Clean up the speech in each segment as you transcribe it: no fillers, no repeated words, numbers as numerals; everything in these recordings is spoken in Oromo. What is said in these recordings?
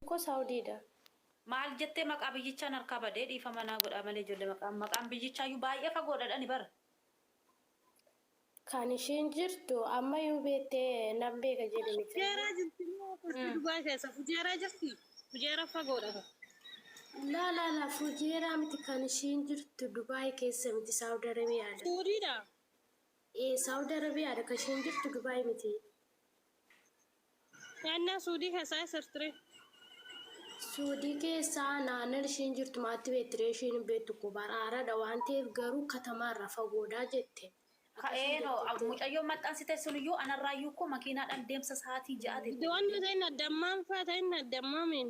ko Saudi da. Maal jettee maqaa biyyichaan harkaa badee dhiifama naa godha malee ijoollee maqaan biyyichaa baay'ee fagoodha ni bara. Kan ishiin jirtu amma yoo beektee nan beeka jedhe miti. Fujeeraa jirti moo Dubaay keessa fujeeraa jirti? Fujeeraa fagoodha. La fujeeraa miti kan ishiin jirtu Dubaay keessa miti Saudi Arabiyaadha. Suudiidha? Saudi Arabiyaadha kan ishiin jirtu Dubaay miti. Naannaa Suudii keessaa sirtire. Suudii keessaa naannoo ishiin jirtu maatti beektire ishiin beektu ko baraaradha waan ta'eef garuu katamaarra fagoodhaa jette. Ka'eeno mucayyoo maxxansite suniyyuu anarraayyuu ko makiinaadhaan deemsa sa'aatii ja'aati. Wanti ta'in addammaan fa'aa ta'in addammaamin.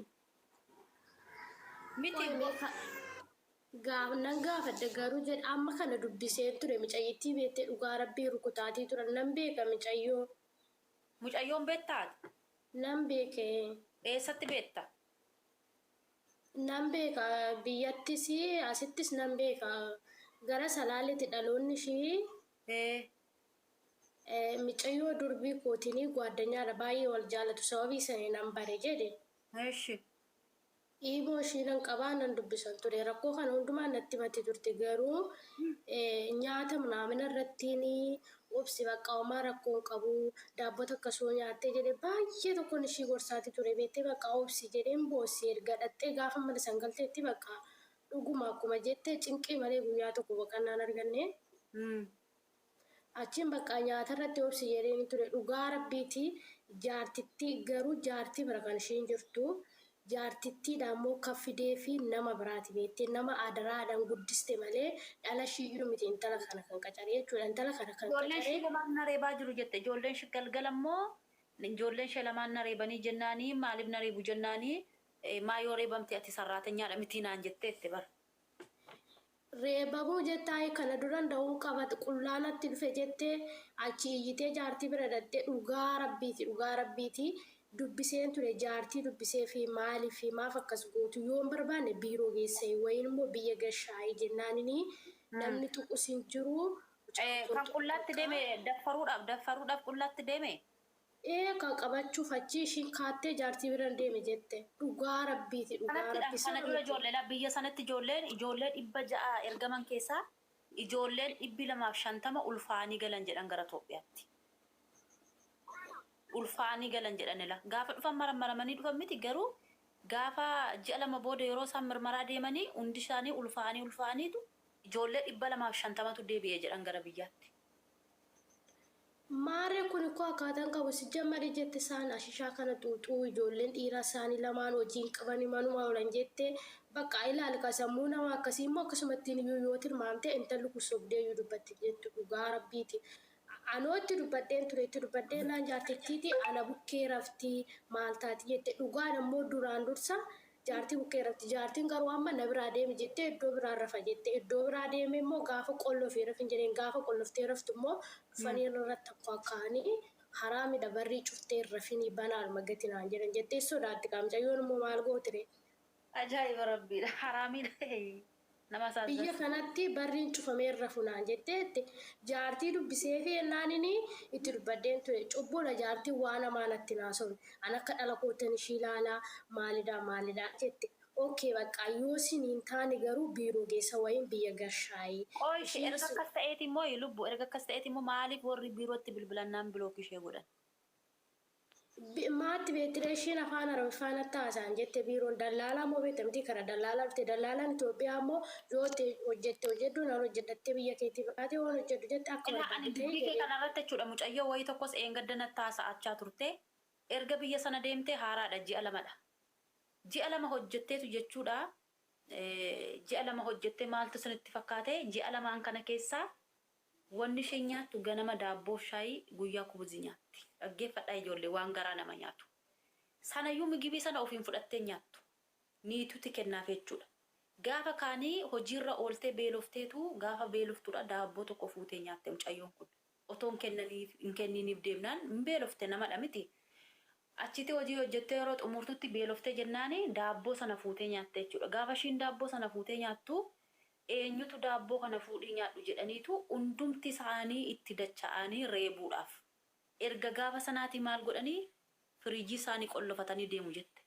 Miti nan gaafadde garuu jedha amma kana dubbisee ture mucayyittii beektee dhugaa rabbii rukutaatii turan nan beeka mucayyoo. Mucayyoon beektaati? Nan beekee. Eessatti beekta? Nan beeka biyyattis asittis nan beeka gara salaaletti dhaloonni ishii. Mucayyoo durbii kootinii gwaaddanyaadha baay'ee wal jaalatu sababii sanii nan bare jedhe. Eeshi. Dhiiboo ishiinan qabaa nan dubbisan ture rakkoo kana hundumaa natti mati turte garuu nyaata naamina irrattiin obsi bakka homaa rakkoon qabu daabbota akkasuma nyaattee jedhe baay'ee tokkoon ishii gorsaati ture beektee bakka obsi jedheen boossi erga dhattee gaafa mana sangalteetti bakka dhuguma akkuma jettee cinqii malee guyyaa tokko boqonnaan arganne. Achiin bakka nyaata irratti obsi jedheen ture dhugaa rabbiiti jaartitti garuu jaartii bira kan ishiin jirtu. Jaartittiidha ammoo kaffidee fi nama biraati beektee nama adaraadhaan guddiste malee dhala shiyyuu miti intala kana kan qacaree jechuudha. Intala kana kan qacaree. Ijoolleen ishee lamaan na reebaa jiru jette. Ijoolleen ishee galgala immoo ijoolleen ishee lamaan na reebanii jennaanii maaliif na reebu jennaanii maa yoo reebamte ati sarraatenyaadha miti naan jettee itti bara. Reebamuu jettaa kana duran da'uu qabate qullaanatti dhufe jettee achi iyyitee jaartii bira dhattee dhugaa rabbiiti. Dubbiseen ture jaartii dubbisee fi maalii fi maaf akkas gootu yoo hin barbaanne biiroo geessee wayin immoo biyya gashaayii jennaanini namni tuqus hin jiru. Kan qullaatti deeme daffaruudhaaf qullaatti deeme. Kan qabachuuf achi ishiin kaattee jaartii bira deeme jette dhugaa rabbiiti dhugaa rabbii. Kana dura biyya sanatti ijoolleen 600 ergaman keessaa ijoolleen 250 ulfaanii galan jedhan gara Itoophiyaatti. Ulfaanii galan jedhanila gaafa dhufan maramanii dhufan miti garuu gaafa ji'a lama booda yeroo isaan mirmaraa deemanii hundi isaanii ulfaaniitu ijoollee 250tu deebi'ee jedhan gara biyyaatti. Maarree kun koo akkaataan qabu si jammadhe jette isaan ashishaa kana xuuxuu ijoolleen dhiiraa isaanii lamaan hojiin qabanii manuma oolan jette bakka ilaali ka sammuu nama akkasii immoo akkasumatti yoo tilmaamte intalli kusobdee yoo dubbatti jettu dhugaa rabbiiti. Anootti dubbadheen tureetti dubbadheen naan jaartittiiti ana bukkee rafti maal taati jette dhugaan ammoo duraan dursa jaartii bukkee rafti jaartiin garuu amma na biraa deeme jette iddoo biraa rafa jette iddoo biraa deeme immoo gaafa qollofee rafin jedheen gaafa qolloftee raftu immoo dhufanii irratti akkaanii haraamidha barrii cuftee rafinii banaalma gati naan jedhan jettee sodaatti qaamcayyoon immoo maal gootire. Ajaa'iba rabbiidha haraamidha. Biyya kanatti barriin cufamee rafunaan jetteetti jaartii dubbisee fi ennaanini itti dubbadheen ture cubbuudha jaartii waan namaa natti naasofi an akka dhala kootan ishii ilaalaa maalidhaa jette ookee bakka yoo siniin taane garuu biiroo geessa wayin biyya gashaayii. Ooyishi erga akkas ta'eeti immoo lubbu erga akkas ta'eeti immoo maaliif warri biirootti bilbilannaan bilook ishee godhan? Maatti beektire ishiin afaan arabiffaan haasa'an jette biiroon dallaalaa moo beektamti kara dallaalaa dhufte dallaalaan Itoophiyaa ammoo yoo hojjettu naan hojjedhattee biyya keetti baatee waan hojjedhu jette akka ani dubbii kee kanarratti jechuudha mucayyoo wayii tokkos eengaddanatti haasa'achaa turte erga biyya sana deemtee haaraadha ji'a lamadha. Ji'a lama hojjetteetu jechuudha ji'a lama hojjettee maaltu sinitti fakkaate ji'a lamaan kana keessaa wanni ishee nyaattu ganama daabboo shaayii guyyaa kubuzii nyaatti. Dhaggeeffadhaa ijoollee waan garaa nama nyaatu. Sanayyuu migibii sana ofiin fudhattee nyaattu. Niitutti kennaaf jechuudha. Gaafa kaanii hojiirra ooltee beelofteetu gaafa beeloftuudha daabboo tokko fuutee nyaatte mucayyoon kun. Otoon hin kenniniif deemnaan hin beelofte namadha miti. Achitti hojii hojjettee yeroo xumurtutti beeloftee jennaani daabboo sana fuutee nyaatte jechuudha. Gaafa ishiin daabboo sana fuutee nyaattu eenyutu daabboo kana fuudhii nyaadhu jedhaniitu hundumti isaanii itti dacha'anii reebuudhaaf. Erga gaafa sanaati maal godhanii firiijii isaanii qollofatanii deemu jette.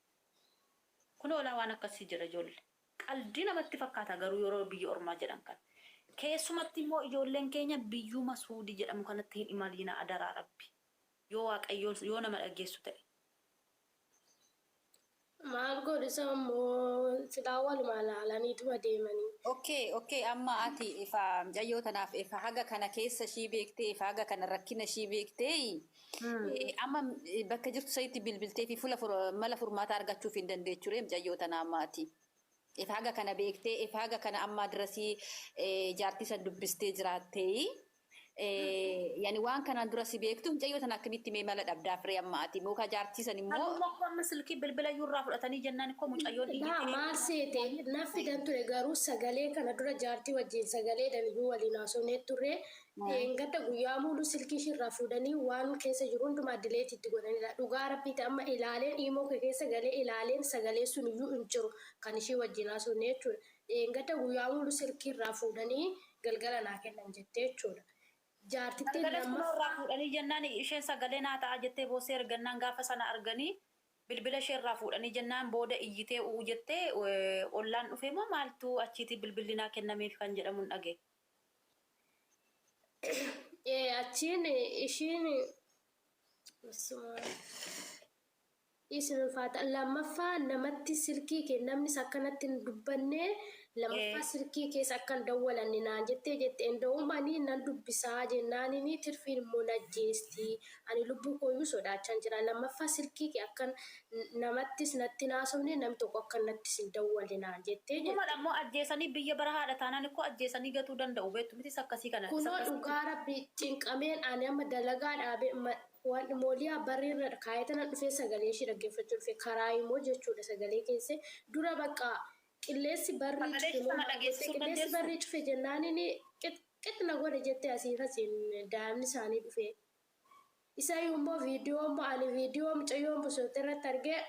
Kunoo waan akkasii jira ijoollee. Qalbii namatti fakkaata garuu yeroo biyya ormaa jedhan kan. Keessumatti immoo ijoolleen keenya biyyuma Suudii jedhamu kanatti hin imalina adaraa Rabbi. Yoo waaqayyoon yoo nama dhageessu ta'e. Maal godhisa immoo silaa walumaa ilaalaniituma deemanii. Okay, amma ati ifa jayyoo tanaaf ifa haga kana keessa shii beektee ifa haga kana rakkina shii beektee amma bakka jirtu sayitti bilbiltee fi mala furmaata argachuuf hin dandeechuure jayyoo tanaa amma ati. Ifa haga kana beektee ifa haga kana amma adrasii jaartii san dubbistee jiraattee yani waan kanaan dura si beektu jayyoo tana akkamitti mee mala dhabdaaf ree amma ati muka jaartii san immoo amma silkii bilbila yuurraa fudhatanii jennaan koo mucayoon Daa maal seete naffi dan ture garuu sagalee kana dura jaartii wajjin sagalee daniyyuu waliin haasofnee turre gadda guyyaa mulu silkii ishirraa fuudhanii waan keessa jiru hundumaa dileetitti godhanidha. Dhugaa rabbiiti amma ilaaleen dhiimoo keessa galee ilaaleen sagalee sun iyyuu hin jiru kan ishii wajjin haasofnee jechuudha. Gadda guyyaa mulu silkii irraa fuudhanii galgala naa kennan jettee jechuudha. Jaartitti irraa fuudhanii jennaan isheen sagalee naa ta'a jettee boosee ergannaan gaafa sana arganii bilbila ishee irraa fuudhanii jennaan booda iyyitee uu jettee ollaan dhufee moo maaltu achiiti bilbilli naa kennameef kan jedhamu hin dhagee. achiin ishiin isin ulfaata lammaffaa namatti silkii kee namnis akkanatti hin dubbanne lammaffaa silkii keessa akkan dawwalanne naan jettee enda'umanii nan dubbisaa jennaanini tirfiin immoo najjeesti ani lubbuu kooyyuu sodaachaan jira lammaffaa silkii kee akkan namattis natti naasofne namni tokko akkan nattis hin dawwalle naan jettee Kuma ammoo ajjeesanii biyya bara haadha taanaan ikkoo ajjeesanii gatuu danda'u beektu mitis akkasii kana. kunoo dhugaa rabbi cinqameen ani amma dalagaa dhaabee waan mooliyaa barreerra kaayatana dhufee sagalee ishii dhaggeeffachuu dhufe karaa immoo jechuudha sagalee keessa dura bakka qilleensi barrii cufe jennaanini qixna godhe jettee asiif asiin daa'imni isaanii dhufe. Isa immoo viidiyoo immoo ani viidiyoo mucayyoon bosoote irratti argee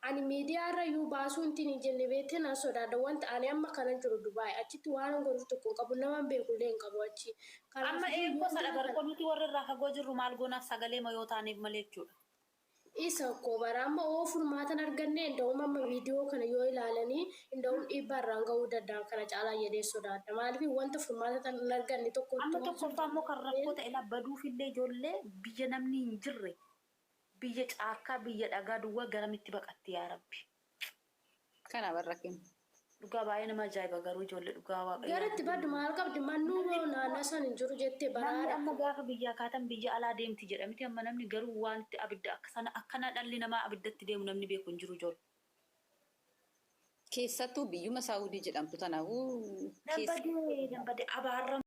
ani miidiyaa irra iyyuu baasuu hin jenne beektee nan sodaadha wanta ani amma kana jiru Dubaay achitti waan godhu tokko qabu nama beekullee hin qabu achi. Amma eebboo sana barqoo nuti warra irraa fagoo jirru maal goonaaf sagalee mayoo taaneef malee jechuudha. Isa ko bara amma oo furmaatan arganne inda'uma amma viidiyoo kana yoo ilaalanii inda'um dhiibbaa irraan ga'uu danda'an kana caalaa jedhee sodaadha. Maaliif wanta furmaata hin arganne tokko Amma tokkoffaa immoo kan rakkoo ta'e labbaduufillee ijoollee biyya namni hin jirre biyya caakkaa biyya dhagaa duwwaa garamitti baqatti yaa Rabbi. kana barrakin. Dhugaa baay'ee nama ajaa'iba garuu ijoollee dhugaa waaqayyoo. garatti baddu maal qabdi mannuu naannaa san hin jiru jettee Namni baraadha. amma gaafa biyyaa kaatan biyya alaa deemti jedhamti amma namni garuu waan itti abidda akkana dhalli namaa abiddatti deemu namni beeku hin jiru ijoollee. Keessattuu biyyuma Saawudii jedhamtu tanaafuu Dambadee abaarra